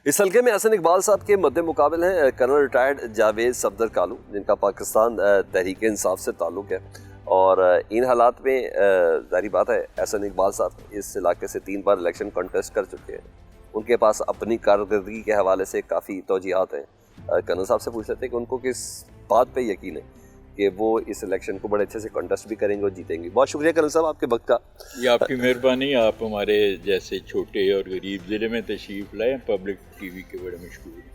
اس حلقے میں حسن اقبال صاحب کے مد مقابل ہیں کرنل ریٹائرڈ جاوید صفدر کالو، جن کا پاکستان تحریک انصاف سے تعلق ہے، اور ان حالات میں ظاہری بات ہے حسن اقبال صاحب اس علاقے سے 3 بار الیکشن کنٹیسٹ کر چکے ہیں، ان کے پاس اپنی کارکردگی کے حوالے سے کافی توجیہات ہیں۔ کرنل صاحب سے پوچھ لیتے ہیں کہ ان کو کس بات پہ یقین ہے کہ وہ اس الیکشن کو بڑے اچھے سے کنٹیسٹ بھی کریں گے اور جیتیں گے۔ بہت شکریہ کرنل صاحب آپ کے وقت کا۔ یہ آپ کی مہربانی، آپ ہمارے جیسے چھوٹے اور غریب ضلع میں تشریف لائے، پبلک ٹی وی کے بڑے مشکور ہیں۔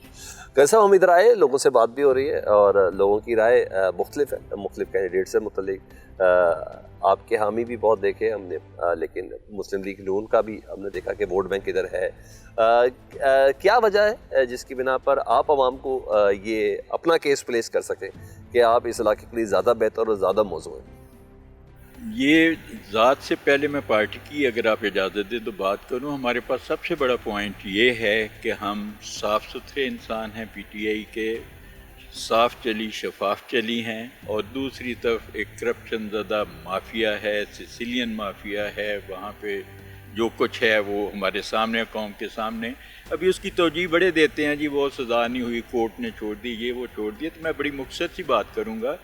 کرنل صاحب ہم ادھر آئے، لوگوں سے بات بھی ہو رہی ہے اور لوگوں کی رائے مختلف ہے، مختلف کینڈیڈیٹ سے متعلق۔ آپ کے حامی بھی بہت دیکھے ہم نے، لیکن مسلم لیگ نون کا بھی ہم نے دیکھا کہ ووٹ بینک ادھر ہے۔ کیا وجہ ہے جس کی بنا پر آپ عوام کو یہ اپنا کیس پلیس کر سکیں کہ آپ اس علاقے کے لیے زیادہ بہتر اور زیادہ موزوں ہیں؟ یہ ذات سے پہلے میں پارٹی کی اگر آپ اجازت دیں تو بات کروں، ہمارے پاس سب سے بڑا پوائنٹ یہ ہے کہ ہم صاف ستھرے انسان ہیں، پی ٹی آئی کے صاف چلی شفاف چلی ہیں، اور دوسری طرف ایک کرپشن زدہ مافیا ہے، سیسیلین مافیا ہے، وہاں پہ جو کچھ ہے وہ ہمارے سامنے، قوم کے سامنے۔ ابھی اس کی توجیہ بڑے دیتے ہیں، جی وہ سزا نہیں ہوئی، کورٹ نے چھوڑ دی، یہ وہ چھوڑ دیا، تو میں بڑی مختصر سی بات کروں گا۔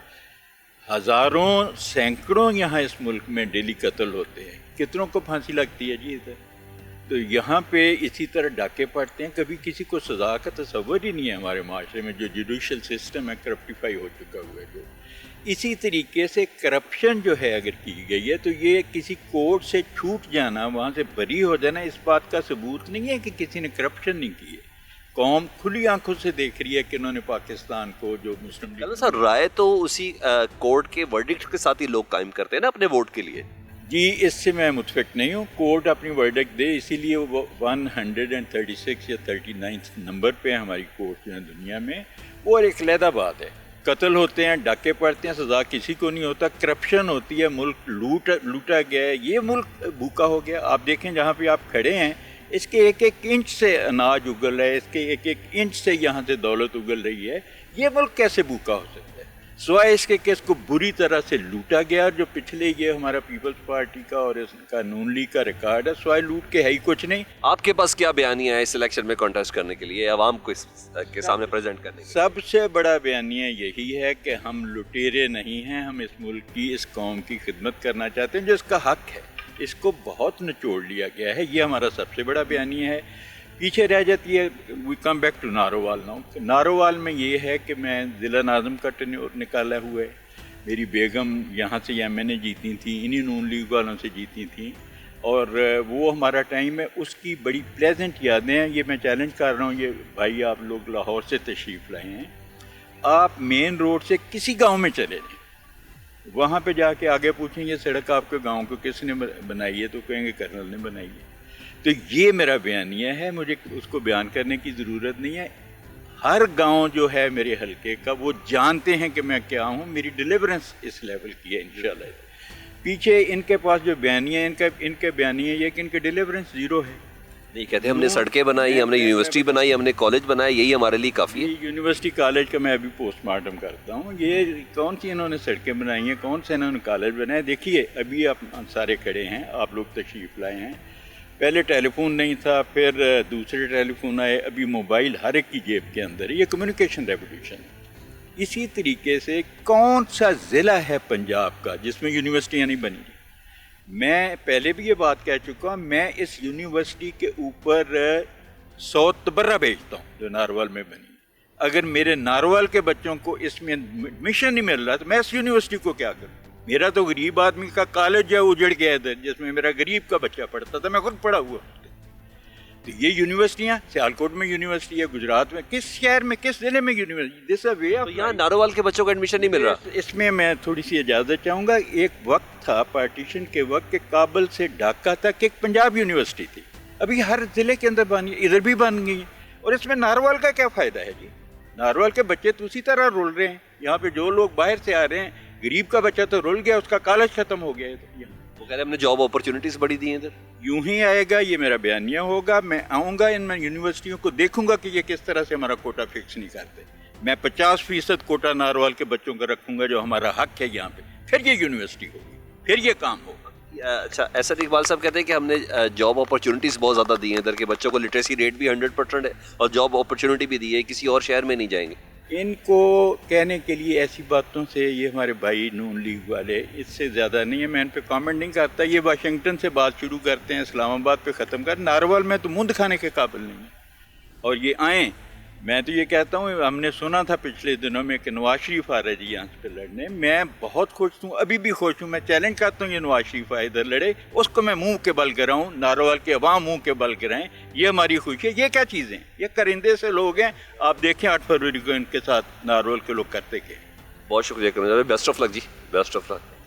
ہزاروں سینکڑوں یہاں اس ملک میں ڈیلی قتل ہوتے ہیں، کتنوں کو پھانسی لگتی ہے جی ادھر، تو یہاں پہ اسی طرح ڈاکے پڑتے ہیں، کبھی کسی کو سزا کا تصور ہی نہیں ہے ہمارے معاشرے میں۔ جو جوڈیشل سسٹم ہے کرپٹیفائی ہو چکا ہوا ہے جو، اسی طریقے سے کرپشن جو ہے اگر کی گئی ہے تو یہ کسی کورٹ سے چھوٹ جانا، وہاں سے بری ہو جانا، اس بات کا ثبوت نہیں ہے کہ کسی نے کرپشن نہیں کی ہے۔ قوم کھلی آنکھوں سے دیکھ رہی ہے کہ انہوں نے پاکستان کو جو مسلم لیگ سر رائے تو اسی کورٹ کے ورڈکٹ کے ساتھ ہی لوگ قائم کرتے ہیں نا اپنے ووٹ کے لیے۔ جی اس سے میں متفق نہیں ہوں، کورٹ اپنی ورڈکٹ دے، اسی لیے وہ 136 یا 39 نمبر پہ ہماری کورٹ جو ہے دنیا میں، اور ایک علیحدہ بات ہے، قتل ہوتے ہیں، ڈاکے پڑتے ہیں، سزا کسی کو نہیں ہوتا، کرپشن ہوتی ہے، ملک لوٹا گیا ہے، یہ ملک بھوکا ہو گیا۔ آپ دیکھیں جہاں پہ آپ کھڑے ہیں، اس کے ایک ایک انچ سے اناج اگل ہے، اس کے ایک ایک انچ سے یہاں سے دولت اگل رہی ہے، یہ ملک کیسے بھوکا ہو سکتا ہے؟ سوائے اس کے کہ اس کو بری طرح سے لوٹا گیا، جو پچھلے یہ ہمارا پیپلز پارٹی کا اور اس کا نون لیگ کا ریکارڈ ہے، سوائے لوٹ کے ہے ہی کچھ نہیں۔ آپ کے پاس کیا بیانیہ ہے اس الیکشن میں کانٹیسٹ کرنے کے لیے، عوام کو اس کے سامنے پریزنٹ کرنے کے لیے؟ سب سے بڑا بیانیہ یہی ہے کہ ہم لٹیرے نہیں ہیں، ہم اس ملک کی، اس قوم کی خدمت کرنا چاہتے ہیں جو اس کا حق ہے، اس کو بہت نچوڑ لیا گیا ہے، یہ ہمارا سب سے بڑا بیانیہ ہے۔ پیچھے رہ جاتی ہے، we come back to Narowal now. Narowal میں یہ ہے کہ میں ضلع ناظم کا ٹینیور نکالا ہوا ہے، میری بیگم یہاں سے ایم این اے جیتی تھیں، انہی نون لیگ والوں سے جیتی تھیں، اور وہ ہمارا ٹائم ہے، اس کی بڑی پلیزنٹ یادیں ہیں۔ یہ میں چیلنج کر رہا ہوں، یہ بھائی آپ لوگ لاہور سے تشریف لائے ہیں، آپ مین روڈ سے کسی گاؤں میں چلے جائیں، وہاں پہ جا کے آگے پوچھیں یہ سڑک آپ کے گاؤں کو کس نے بنائی ہے، تو کہیں گے کرنل نے بنائی ہے۔ تو یہ میرا بیانیہ ہے، مجھے اس کو بیان کرنے کی ضرورت نہیں ہے۔ ہر گاؤں جو ہے میرے حلقے کا وہ جانتے ہیں کہ میں کیا ہوں، میری ڈیلیورنس اس لیول کی ہے انشاءاللہ۔ پیچھے ان کے پاس جو بیانیہ ہے، ان کے بیانیہ یہ کہ ان کے ڈیلیورنس زیرو ہے۔ نہیں کہتے ہم نے سڑکیں بنائی، ہم نے یونیورسٹی بنائی، ہم نے کالج بنایا، یہی ہمارے لیے کافی ہے۔ یونیورسٹی کالج کا میں ابھی پوسٹ مارٹم کرتا ہوں، یہ کون سی انہوں نے سڑکیں بنائی ہیں، کون سے انہوں نے کالج بنائے؟ دیکھیے ابھی آپ سارے کھڑے ہیں، آپ لوگ تشریف لائے ہیں، پہلے ٹیلی فون نہیں تھا، پھر دوسرے ٹیلی فون آئے، ابھی موبائل ہر ایک کی جیب کے اندر ہے، یہ کمیونیکیشن ریولیوشن ہے۔ اسی طریقے سے کون سا ضلع ہے پنجاب کا جس میں یونیورسٹیاں نہیں بنی؟ میں پہلے بھی یہ بات کہہ چکا ہوں، میں اس یونیورسٹی کے اوپر 100 تبرہ بھیجتا ہوں جو ناروال میں بنی۔ اگر میرے ناروال کے بچوں کو اس میں ایڈمیشن نہیں مل رہا تو میں اس یونیورسٹی کو کیا کروں؟ میرا تو غریب آدمی کا کالج ہے اجڑ گیا ادھر، جس میں میرا غریب کا بچہ پڑھتا تھا، میں خود پڑھا ہوا ہوں۔ تو یہ یونیورسٹیاں، سیالکوٹ میں یونیورسٹی ہے، گجرات میں، کس شہر میں، کس ضلع میں university? This a way of, یہاں نارووال کے بچوں کو ایڈمیشن نہیں مل رہا۔ اس میں میں تھوڑی سی اجازت چاہوں گا۔ ایک وقت تھا پارٹیشن کے وقت کہ کابل سے ڈھاکہ تک ایک پنجاب یونیورسٹی تھی، ابھی ہر ضلع کے اندر بن گئی، ادھر بھی بن گئی، اور اس میں ناروال کا کیا فائدہ ہے جی؟ ناروال کے بچے تو اسی طرح رول رہے ہیں، یہاں پہ جو لوگ باہر سے آ رہے ہیں، غریب کا بچہ تو رول گیا، اس کا کالج ختم ہو گیا ہے۔ وہ کہہ رہے ہیں ہم نے جاب اپرچونٹیز بڑی دی ہیں ادھر۔ یوں ہی آئے گا، یہ میرا بیانیہ ہوگا، میں آؤں گا ان میں یونیورسٹیوں کو دیکھوں گا کہ یہ کس طرح سے ہمارا کوٹا فکس نہیں کرتے، میں 50% کوٹا ناروال کے بچوں کا رکھوں گا جو ہمارا حق ہے یہاں پہ، پھر یہ یونیورسٹی ہوگی، پھر یہ کام ہوگا۔ اچھا ایسا اقبال صاحب کہتے ہیں کہ ہم نے جاب اپرچونیٹیز بہت زیادہ دی ہیں ادھر کے بچوں کو، لٹریسی ریٹ بھی 100% ہے اور جاب اپرچونیٹی بھی دی ہے، کسی اور شہر میں نہیں جائیں گے. ان کو کہنے کے لیے ایسی باتوں سے یہ ہمارے بھائی نون لیگ والے اس سے زیادہ نہیں ہے، میں ان پہ کامنٹ نہیں کرتا. یہ واشنگٹن سے بات شروع کرتے ہیں، اسلام آباد پہ ختم کر، ناروال میں تو منہ دکھانے کے قابل نہیں ہے. اور یہ آئیں، میں تو یہ کہتا ہوں، ہم نے سنا تھا پچھلے دنوں میں کہ نواز شریف آ رہا ہے جی یہاں پہ لڑنے، میں بہت خوش ہوں، ابھی بھی خوش ہوں. میں چیلنج کرتا ہوں یہ نواز شریف آئے ادھر لڑے، اس کو میں منہ کے بل گراؤں، ناروال کے عوام منہ کے بل گرائیں. یہ ہماری خوشی ہے. یہ کیا چیزیں، یہ کرندے سے لوگ ہیں. آپ دیکھیں 8 فروری کو ان کے ساتھ ناروال کے لوگ کرتے کہ. بہت شکریہ کرنا، بیسٹ آف لک جی، بیسٹ آف لک.